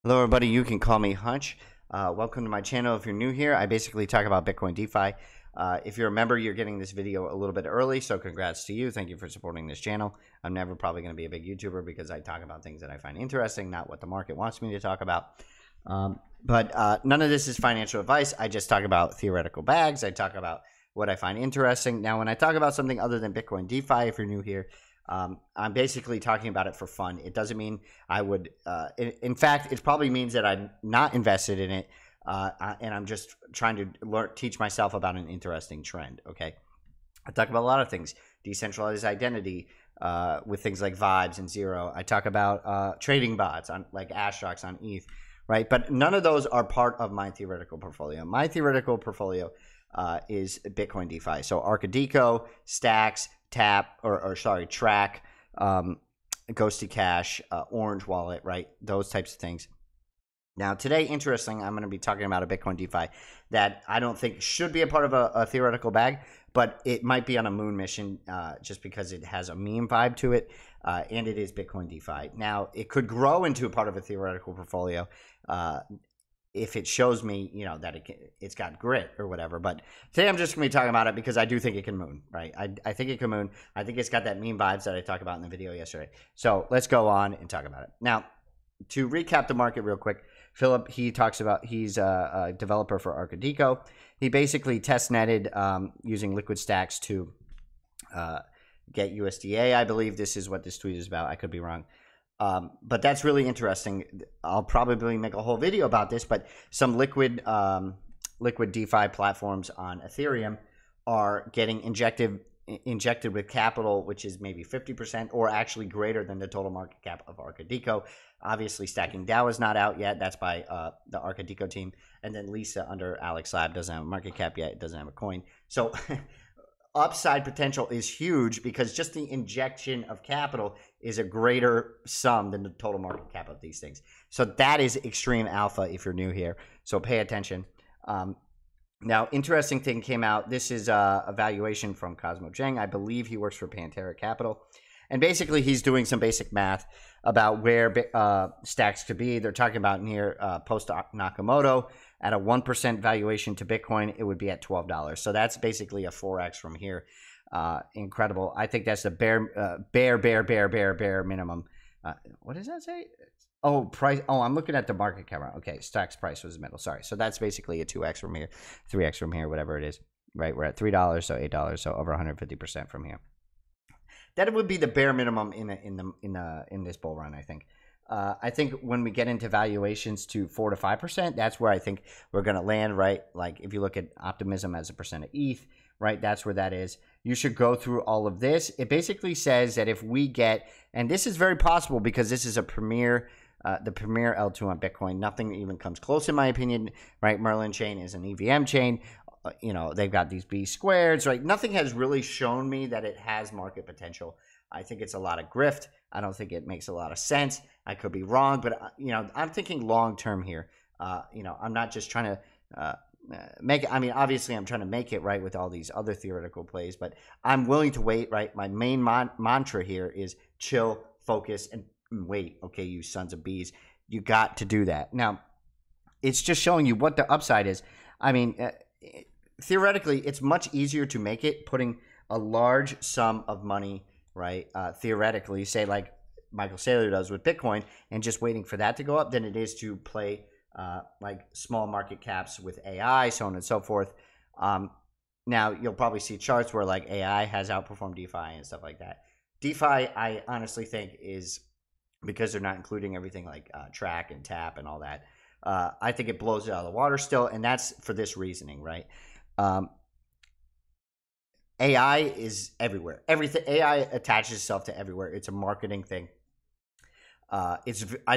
Hello, everybody. You can call me Hunch. Welcome to my channel. If you're new here, I basically talk about Bitcoin DeFi. If you're a member, you're getting this video a little bit early, so congrats to you. Thank you for supporting this channel. I'm never probably going to be a big YouTuber because I talk about things that I find interesting, not what the market wants me to talk about. But none of this is financial advice. I just talk about theoretical bags. I talk about what I find interesting. Now, when I talk about something other than Bitcoin DeFi, if you're new here, I'm basically talking about it for fun. It doesn't mean I would, in fact, it probably means that I'm not invested in it, and I'm just trying to teach myself about an interesting trend, okay? I talk about a lot of things, decentralized identity with things like Vibes and Zero. I talk about trading bots on like Astrox on ETH, right? But none of those are part of my theoretical portfolio. My theoretical portfolio is Bitcoin DeFi. So ARKADIKO, Stacks, TRAC, Ghosty Cash, Orange Wallet, right? Those types of things. Now, today, interesting, I'm going to be talking about a Bitcoin DeFi that I don't think should be a part of a theoretical bag, but it might be on a moon mission just because it has a meme vibe to it, and it is Bitcoin DeFi. Now, it could grow into a part of a theoretical portfolio if it shows me, you know, that it's got grit or whatever. But today I'm just going to be talking about it because I do think it can moon, right? I think it can moon. I think it's got that meme vibes that I talked about in the video yesterday. So let's go on and talk about it. Now, to recap the market real quick, Philip, he talks about he's a developer for ARKADIKO. He basically test netted using liquid stacks to get USDA. I believe this is what this tweet is about. I could be wrong. But that's really interesting. I'll probably make a whole video about this, but some liquid DeFi platforms on Ethereum are getting injected with capital, which is maybe 50% or actually greater than the total market cap of ARKADIKO. Obviously, Stacking DAO is not out yet. That's by the ARKADIKO team. And then Lisa under Alex Lab doesn't have a market cap yet. It doesn't have a coin. So upside potential is huge because just the injection of capital is a greater sum than the total market cap of these things. So that is extreme alpha if you're new here. So pay attention. Now, interesting thing came out. This is a valuation from Cosmo Zheng. I believe he works for Pantera Capital. And basically, he's doing some basic math about where stacks could be. They're talking about in here post Nakamoto at a 1% valuation to Bitcoin, it would be at $12. So that's basically a 4x from here. Incredible. I think that's the bare minimum. What does that say? Oh, price. Oh, I'm looking at the market cap. Okay, Stacks price was the middle. Sorry. So that's basically a 2x from here, 3x from here, whatever it is. Right? We're at $3, so $8, so over 150% from here. That would be the bare minimum in this bull run, I think. I think when we get into valuations to 4 to 5%, that's where I think we're going to land, right? Like if you look at optimism as a percent of ETH, right? That's where that is. You should go through all of this. It basically says that if we get, and this is very possible because this is a premier, the premier L2 on Bitcoin. Nothing even comes close in my opinion, right? MERL chain is an EVM chain. You know, they've got these B squareds, right? Nothing has really shown me that it has market potential. I think it's a lot of grift. I don't think it makes a lot of sense. I could be wrong, but, you know, I'm thinking long term here. You know, I'm not just trying to make it. I mean, obviously, I'm trying to make it right with all these other theoretical plays, but I'm willing to wait, right? My main mantra here is chill, focus, and wait. Okay, you sons of bees. You got to do that. Now, it's just showing you what the upside is. I mean, theoretically, it's much easier to make it putting a large sum of money, right? Theoretically, say like Michael Saylor does with Bitcoin, and just waiting for that to go up than it is to play like small market caps with AI, so on and so forth. Now, you'll probably see charts where like AI has outperformed DeFi and stuff like that. DeFi, I honestly think is, because they're not including everything like TRAC and TAP and all that, I think it blows it out of the water still, and that's for this reasoning, right? AI is everywhere. Everything AI attaches itself to everywhere. It's a marketing thing. I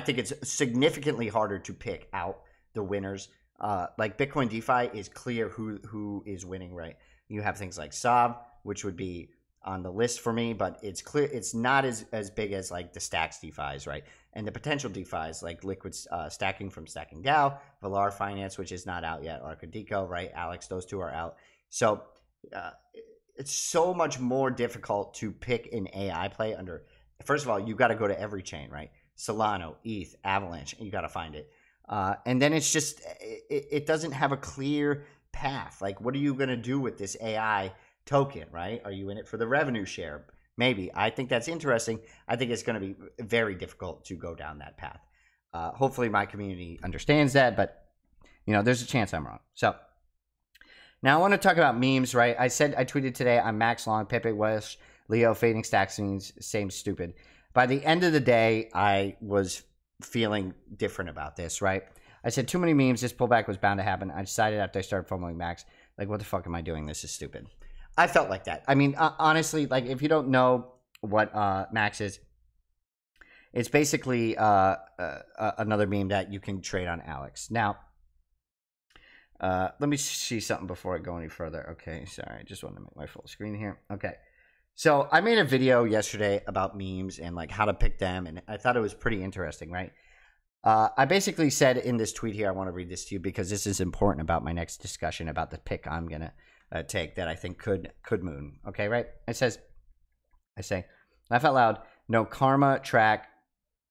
think it's significantly harder to pick out the winners. Like Bitcoin DeFi is clear who is winning, right? You have things like SAV, which would be on the list for me, but it's clear it's not as big as like the Stacks DeFis, right? And the potential DeFis like liquid stacking from Stacking DAO, Valar Finance, which is not out yet, ARKADIKO, right? Alex, those two are out. So it's so much more difficult to pick an AI play under. First of all, you got to go to every chain, right? Solana, ETH, Avalanche, and you got to find it. And then it's just, it doesn't have a clear path. Like, what are you going to do with this AI token, right? Are you in it for the revenue share? Maybe. I think that's interesting. I think it's going to be very difficult to go down that path. Hopefully my community understands that, but there's a chance I'm wrong. So now I want to talk about memes, right? I tweeted today, I'm Max Long, Pepe Wesh, Leo, fading stacks means same stupid. By the end of the day, I was feeling different about this, right? I said too many memes, this pullback was bound to happen. I decided after I started following Max, like, what the fuck am I doing? This is stupid. I felt like that. I mean, honestly, like, if you don't know what Max is, it's basically another meme that you can trade on Alex. Now, let me see something before I go any further. Okay, sorry, I just want to make my full screen here. Okay, so I made a video yesterday about memes and like how to pick them, and I thought it was pretty interesting, right? I basically said in this tweet here, I want to read this to you because this is important about my next discussion about the pick I'm gonna take that I think could moon. Okay, right? I say, laugh out loud. No karma TRAC,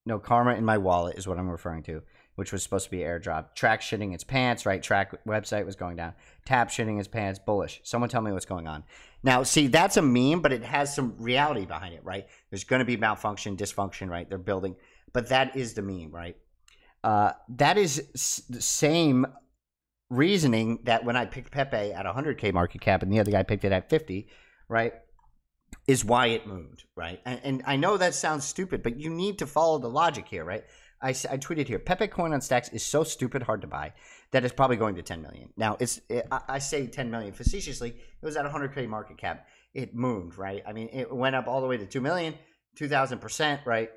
no karma in my wallet is what I'm referring to, which was supposed to be airdrop. TRAC shitting its pants, right? TRAC website was going down. Tap shitting its pants, bullish. Someone tell me what's going on. Now, see, that's a meme, but it has some reality behind it, right? There's going to be malfunction, dysfunction, right? They're building, but that is the meme, right? That is the same reasoning that when I picked Pepe at 100K market cap and the other guy picked it at 50, right, is why it moved, right? And I know that sounds stupid, but you need to follow the logic here, right? I tweeted here, Pepe coin on Stacks is so stupid hard to buy that it's probably going to 10 million. Now, I say 10 million facetiously. It was at 100K market cap. It moved, right? I mean, it went up all the way to 2 million, 2,000%, right?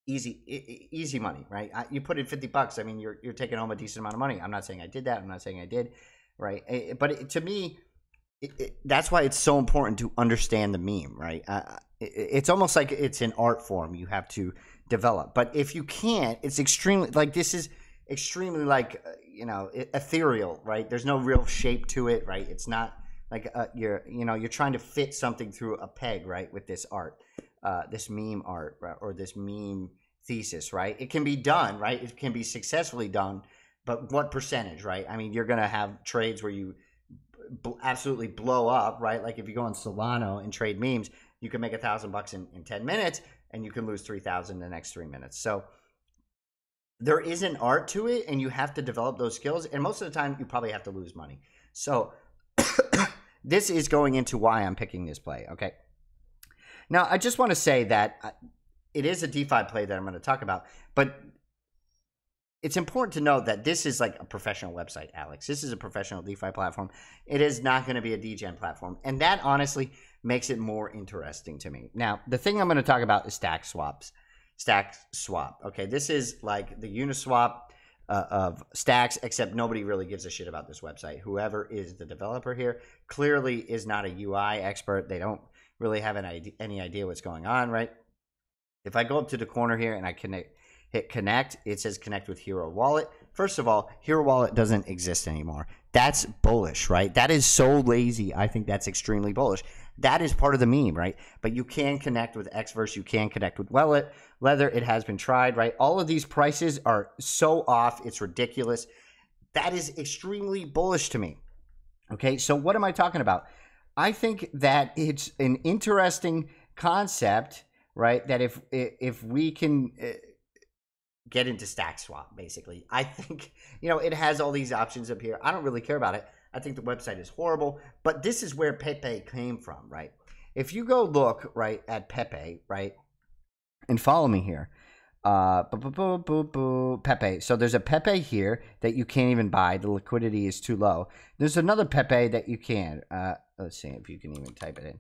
Easy money, right? You put in $50. I mean, you're taking home a decent amount of money. I'm not saying I did that. I'm not saying I did, right? But to me, that's why it's so important to understand the meme, right? It's almost like it's an art form you have to develop. But if you can't, it's extremely, like, this is extremely, like, ethereal, right? There's no real shape to it, right? It's not like you're trying to fit something through a peg, right? With this art, this meme art, right? Or this meme thesis, right? It can be done, right? It can be successfully done, but what percentage, right? I mean, you're going to have trades where you absolutely blow up, right? Like if you go on Solana and trade memes, you can make $1,000 in 10 minutes and you can lose 3,000 in the next 3 minutes. So there is an art to it and you have to develop those skills. And most of the time you probably have to lose money. So this is going into why I'm picking this play. Okay. Now I just want to say that it is a DeFi play that I'm going to talk about, but it's important to note that this is like a professional website, Alex. This is a professional DeFi platform. It is not going to be a DGen platform. And that honestly makes it more interesting to me. Now, the thing I'm going to talk about is Stack Swap. Okay, this is like the Uniswap of Stacks, except nobody really gives a shit about this website. Whoever is the developer here clearly is not a UI expert. They don't really have any idea what's going on, right? If I go up to the corner here and I hit connect, it says connect with Hero Wallet. First of all, Hero Wallet doesn't exist anymore. That's bullish, right? That is so lazy. I think that's extremely bullish. That is part of the meme, right? But you can connect with Xverse. You can connect with Leather. It has been tried, right? All of these prices are so off. It's ridiculous. That is extremely bullish to me. Okay, so what am I talking about? I think that it's an interesting concept, right? That if we can get into Stack Swap, basically. I think, it has all these options up here. I don't really care about it. I think the website is horrible, but this is where Pepe came from, right? If you go look, right, at Pepe, right, and follow me here, Pepe. So there's a Pepe here that you can't even buy. The liquidity is too low. There's another Pepe that you can. Let's see if you can even type it in.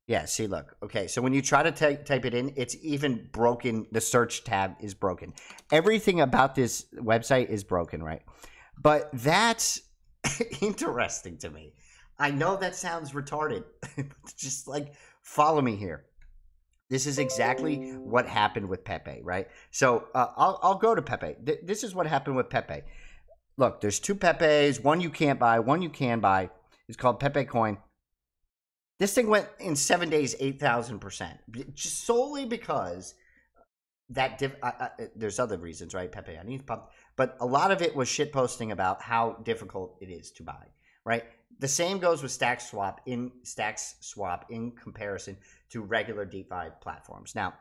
Yeah, see, look. Okay, so when you try to type it in, it's even broken. The search tab is broken. Everything about this website is broken, right? But that's interesting to me. I know that sounds retarded. Just like, follow me here. This is exactly what happened with Pepe, right? So I'll go to Pepe. This is what happened with Pepe. Look, there's two Pepes. One you can't buy. One you can buy. It's called Pepe Coin. This thing went in 7 days 8,000%, just solely because there's other reasons, right? Pepe on ETH pumped, but a lot of it was shit posting about how difficult it is to buy, right? The same goes with Stacks Swap in comparison to regular DeFi platforms. Now,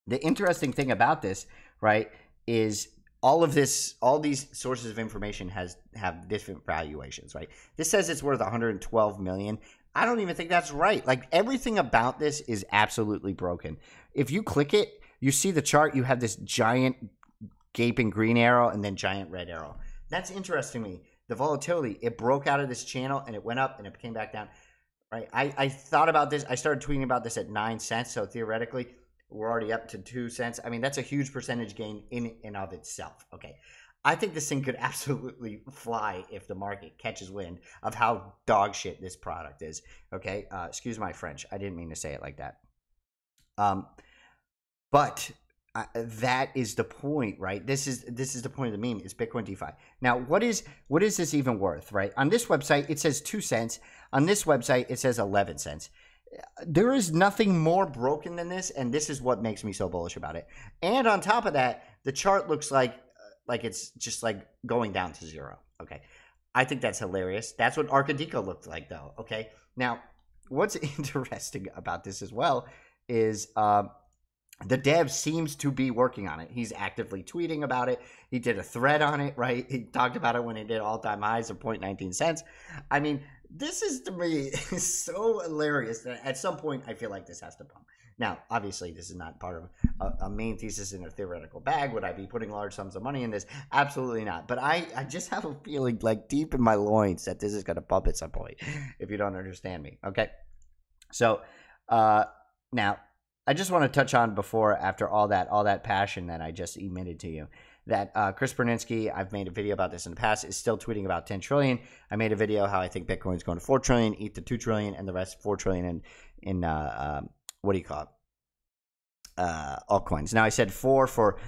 the interesting thing about this, right, is all these sources of information have different valuations, right? This says it's worth 112 million. I don't even think that's right. Like, everything about this is absolutely broken. If you click it, you see the chart, you have this giant gaping green arrow and then giant red arrow. That's interesting to me. The volatility, it broke out of this channel and it went up and it came back down, right? I thought about this. I started tweeting about this at 9 cents. So theoretically, we're already up to 2 cents. I mean, that's a huge percentage gain in and of itself. Okay. I think this thing could absolutely fly if the market catches wind of how dog shit this product is. Okay. Excuse my French. I didn't mean to say it like that. But that is the point, right? This is the point of the meme. It's Bitcoin DeFi. Now, what is this even worth, right? On this website, it says 2 cents. On this website, it says 11 cents. There is nothing more broken than this, and this is what makes me so bullish about it. And on top of that, the chart looks like it's just like going down to zero. Okay, I think that's hilarious. That's what ARKADIKO looked like, though. Okay, now what's interesting about this as well is the dev seems to be working on it. He's actively tweeting about it. He did a thread on it, right? He talked about it when he did all-time highs of 0.19 cents. I mean, this is, to me, so hilarious that at some point I feel like this has to pump. Now, obviously, this is not part of a main thesis in a theoretical bag. Would I be putting large sums of money in this? Absolutely not. But I just have a feeling, like, deep in my loins that this is going to pump at some point, if you don't understand me. Okay? So, now, I just want to touch on before, after all that passion that I just emitted to you, that Chris Berninsky, I've made a video about this in the past, is still tweeting about 10 trillion. I made a video how I think Bitcoin is going to 4 trillion, ETH to 2 trillion, and the rest 4 trillion in what do you call it? Altcoins. Now, I said 4 for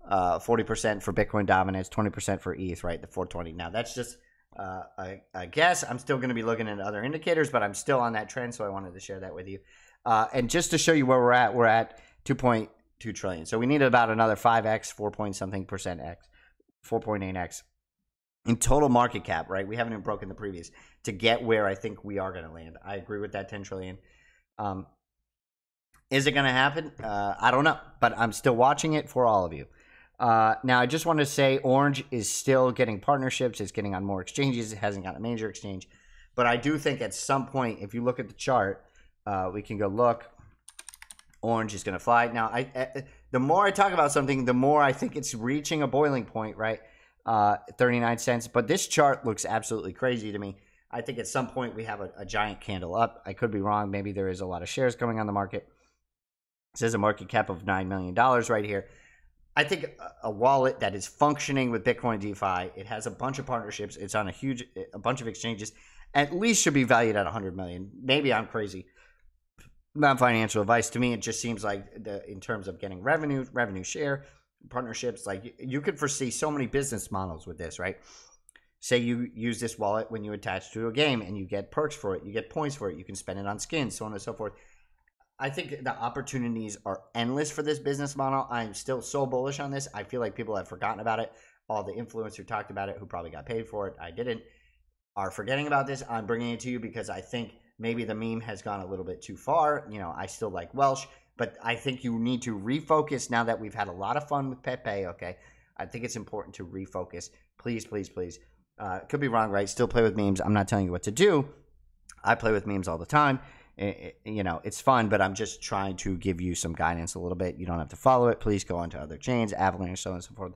40% for Bitcoin dominance, 20% for ETH, right? The 420. Now, that's just a guess. I'm still going to be looking at other indicators, but I'm still on that trend, so I wanted to share that with you. And just to show you where we're at 2.2 trillion. So we need about another 5x, 4 point something percent x, 4.8x in total market cap, right? We haven't even broken the previous to get where I think we are going to land. I agree with that 10 trillion. Is it going to happen? I don't know, but I'm still watching it for all of you. Now, I just want to say ORNJ is still getting partnerships. It's getting on more exchanges. It hasn't got a major exchange. But I do think at some point, if you look at the chart, we can go look. ORNJ is going to fly. Now, the more I talk about something, the more I think it's reaching a boiling point, right? 39 cents. But this chart looks absolutely crazy to me. I think at some point we have a giant candle up. I could be wrong. Maybe there is a lot of shares coming on the market. It says a market cap of $9 million right here. I think a wallet that is functioning with Bitcoin DeFi, it has a bunch of partnerships. It's on a bunch of exchanges. At least should be valued at 100 million. Maybe I'm crazy. Not financial advice. To me, it just seems like in terms of getting revenue share, partnerships, like you could foresee so many business models with this, right? Say you use this wallet when you attach to a game and you get perks for it, you get points for it, you can spend it on skins, so on and so forth. I think the opportunities are endless for this business model. I'm still so bullish on this. I feel like people have forgotten about it. All the influencers who talked about it, who probably got paid for it, I didn't, are forgetting about this. I'm bringing it to you because I think maybe the meme has gone a little bit too far. You know, I still like Welsh, but I think you need to refocus now that we've had a lot of fun with Pepe, okay? I think it's important to refocus. Please, please, please. Could be wrong, right? Still play with memes. I'm not telling you what to do. I play with memes all the time. You know, it's fun, but I'm just trying to give you some guidance a little bit. You don't have to follow it. Please go onto other chains, Avalanche, so on and so forth.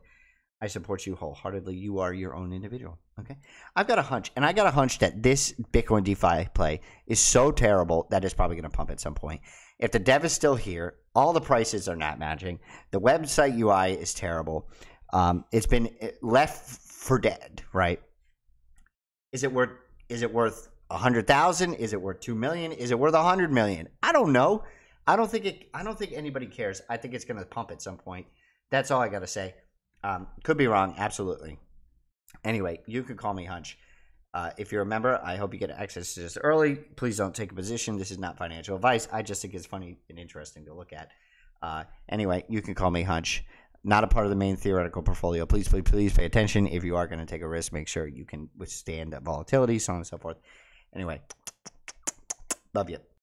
I support you wholeheartedly. You are your own individual, okay? I've got a hunch, and I got a hunch that this Bitcoin DeFi play is so terrible that it's probably going to pump at some point. If the dev is still here, all the prices are not matching. The website UI is terrible. It's been left for dead, right? Is it worth 100,000? Is it worth 2 million? Is it worth 100 million? I don't know. I don't think anybody cares. I think it's going to pump at some point. That's all I got to say. Could be wrong. Absolutely. Anyway, you could call me Hunch. If you're a member, I hope you get access to this early. Please don't take a position. This is not financial advice. I just think it's funny and interesting to look at. Anyway, you can call me Hunch. Not a part of the main theoretical portfolio. Please pay attention. If you are going to take a risk, make sure you can withstand volatility, so on and so forth. Anyway, love you.